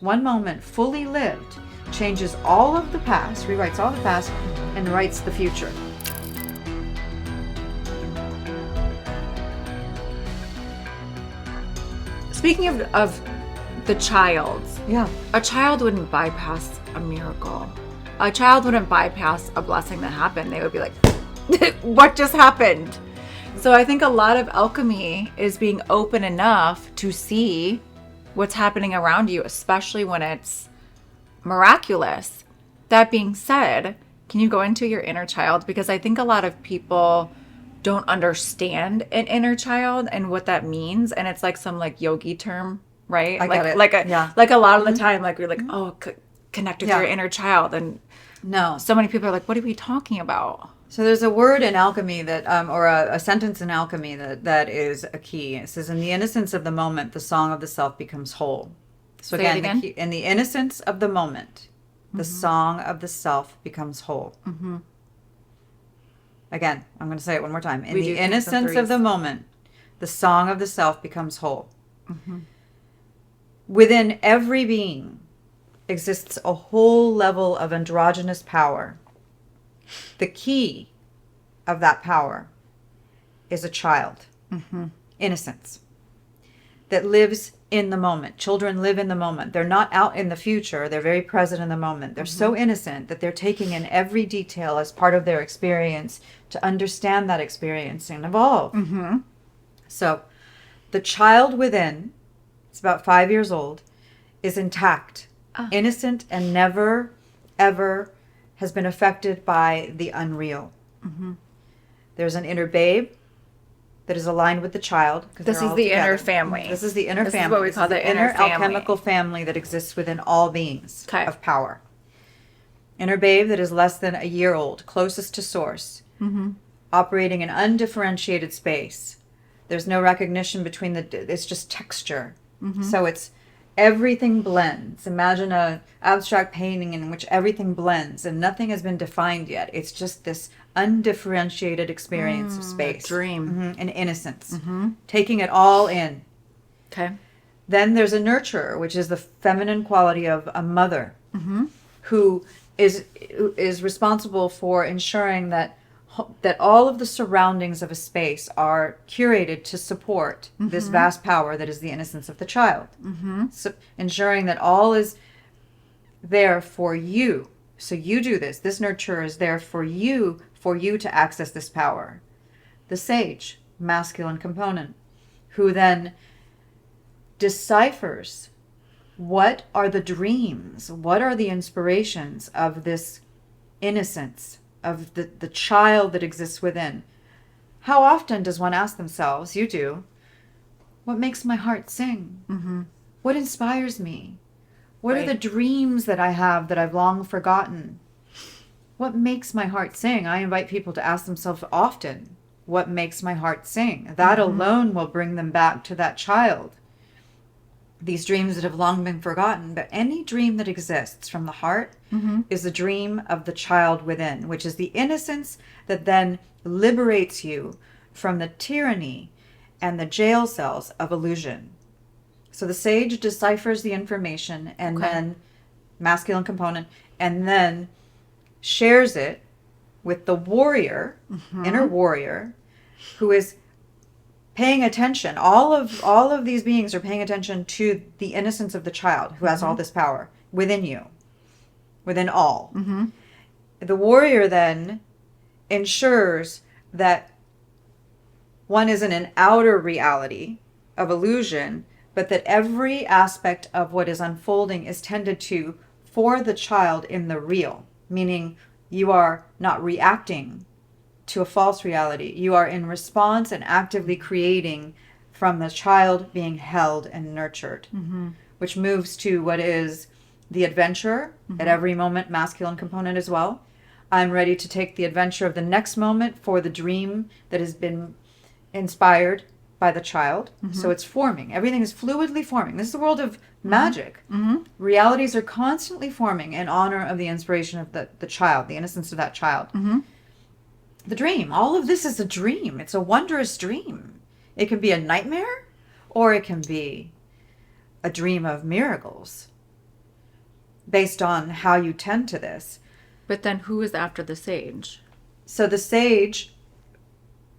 One moment fully lived changes all of the past, rewrites all the past, and writes the future. Speaking of the child, Yeah. a child wouldn't bypass a miracle. A child wouldn't bypass a blessing that happened. They would be like, what just happened? So I think a lot of alchemy is being open enough to see what's happening around you, especially when it's miraculous. That being said, can you go into your inner child? Because I think a lot of people don't understand an inner child and what that means. And it's like some like yogi term, right? I get it. Like a lot of the time, like we're like, connect with Yeah. your inner child. And No. so many people are like, what are we talking about? So there's a word in alchemy that, or a sentence in alchemy that is a key. It says, in the innocence of the moment, the song of the self becomes whole. So Say it again, again. in the innocence of the moment, the song of the self becomes whole. Mm-hmm. Again, I'm going to say it one more time. In We the do things in innocence of threes. the moment, the song of the self becomes whole. Mm-hmm. Within every being exists a whole level of androgynous power. The key of that power is a child, innocence, that lives in the moment. Children live in the moment. They're not out in the future. They're very present in the moment. They're so innocent that they're taking in every detail as part of their experience to understand that experience and evolve. So the child within, it's about 5 years old, is intact, innocent, and never, ever has been affected by the unreal. There's an inner babe that is aligned with the child. This is the inner family. This is the inner This is family. what we This call is the inner family. alchemical family that exists within all beings Okay. of power. Inner babe that is less than a year old, closest to source, operating in undifferentiated space. There's no recognition between it's just texture. So it's everything blends. Imagine a abstract painting in which everything blends and nothing has been defined yet. It's just this undifferentiated experience of space. Dream. And innocence. Taking it all in. Okay. Then there's a nurturer, which is the feminine quality of a mother, who is responsible for ensuring that all of the surroundings of a space are curated to support this vast power that is the innocence of the child. So ensuring that all is there for you. So you do this. This nurturer is there for you to access this power. The sage, masculine component, who then deciphers what are the dreams, what are the inspirations of this innocence, of the child that exists within. How often does one ask themselves, you do, what makes my heart sing? What inspires me? What are the dreams that I have that I've long forgotten? What makes my heart sing? I invite people to ask themselves often, what makes my heart sing? That alone will bring them back to that child. These dreams that have long been forgotten, but any dream that exists from the heart is a dream of the child within, which is the innocence that then liberates you from the tyranny and the jail cells of illusion. So the sage deciphers the information and then masculine component, and then shares it with the warrior, inner warrior, who is paying attention. All of these beings are paying attention to the innocence of the child who has all this power within you, within all. The warrior then ensures that one isn't an outer reality of illusion, but that every aspect of what is unfolding is tended to for the child in the real, meaning you are not reacting to a false reality. You are in response and actively creating from the child being held and nurtured, which moves to what is the adventure at every moment, masculine component as well. I'm ready to take the adventure of the next moment for the dream that has been inspired by the child. So it's forming. Everything is fluidly forming. This is the world of magic. Realities are constantly forming in honor of the inspiration of the child, the innocence of that child. The dream. All of this is a dream. It's a wondrous dream. It can be a nightmare or it can be a dream of miracles. based on how you tend to this. But then who is after the sage? So the sage,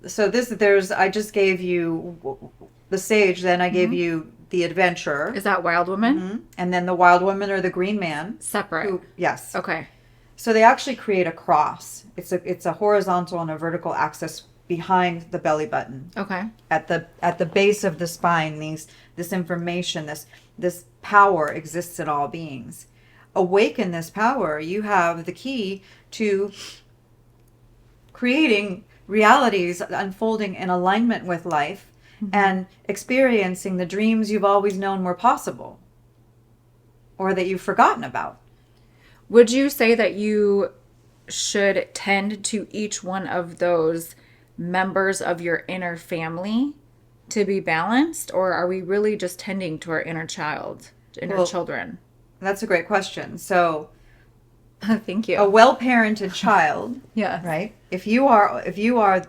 I just gave you the sage, then I gave you the adventurer. Is that wild woman? And then the wild woman or the green man. Separate. Yes. Okay. So they actually create a cross. It's a horizontal and a vertical axis behind the belly button. Okay. At the base of the spine, this information, this power exists in all beings. Awaken this power, you have the key to creating realities unfolding in alignment with life and experiencing the dreams you've always known were possible or that you've forgotten about. Would you say that you should tend to each one of those members of your inner family to be balanced, or are we really just tending to our inner children? That's a great question. So, thank you. A well-parented child, yeah, right? If you are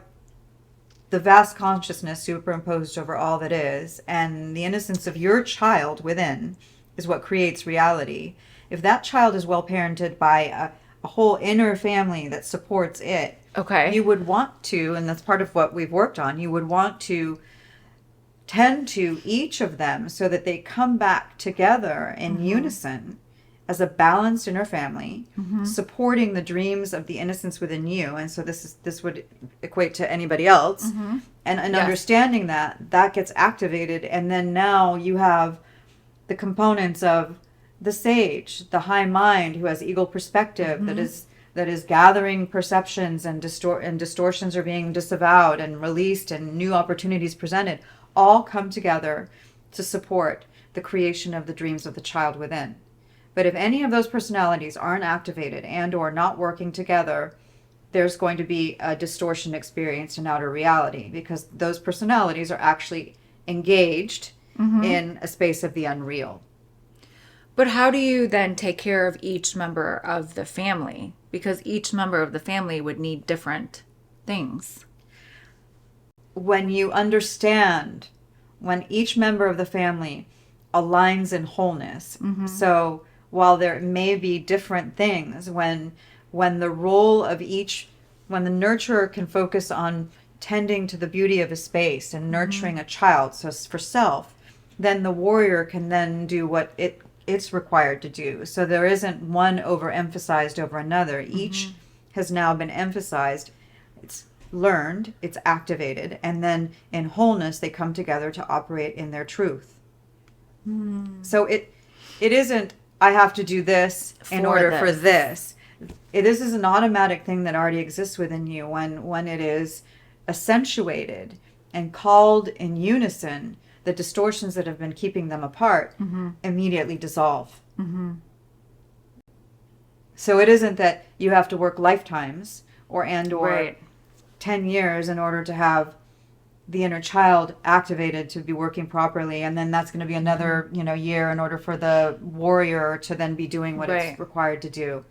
the vast consciousness superimposed over all that is, and the innocence of your child within is what creates reality. If that child is well-parented by a whole inner family that supports it, okay, you would want to, and that's part of what we've worked on, you would want to tend to each of them so that they come back together in unison as a balanced inner family, supporting the dreams of the innocence within you. And so this would equate to anybody else. And understanding that gets activated. And then now you have the components of the sage, the high mind who has eagle perspective, that is gathering perceptions and distortions are being disavowed and released and new opportunities presented, all come together to support the creation of the dreams of the child within. But if any of those personalities aren't activated and or not working together, there's going to be a distortion experienced in outer reality because those personalities are actually engaged in a space of the unreal. But how do you then take care of each member of the family? Because each member of the family would need different things. When you understand, when each member of the family aligns in wholeness, so while there may be different things, when the role of each, when the nurturer can focus on tending to the beauty of a space and nurturing a child, so for self, then the warrior can then do what it's required to do. So there isn't one overemphasized over another. Each has now been emphasized. It's learned, it's activated, and then in wholeness they come together to operate in their truth. So it isn't, I have to do this in order for this. This is an automatic thing that already exists within you. When it is accentuated and called in unison, the distortions that have been keeping them apart immediately dissolve. So it isn't that you have to work lifetimes or 10 years in order to have the inner child activated to be working properly, and then that's going to be another year in order for the warrior to then be doing what it's required to do.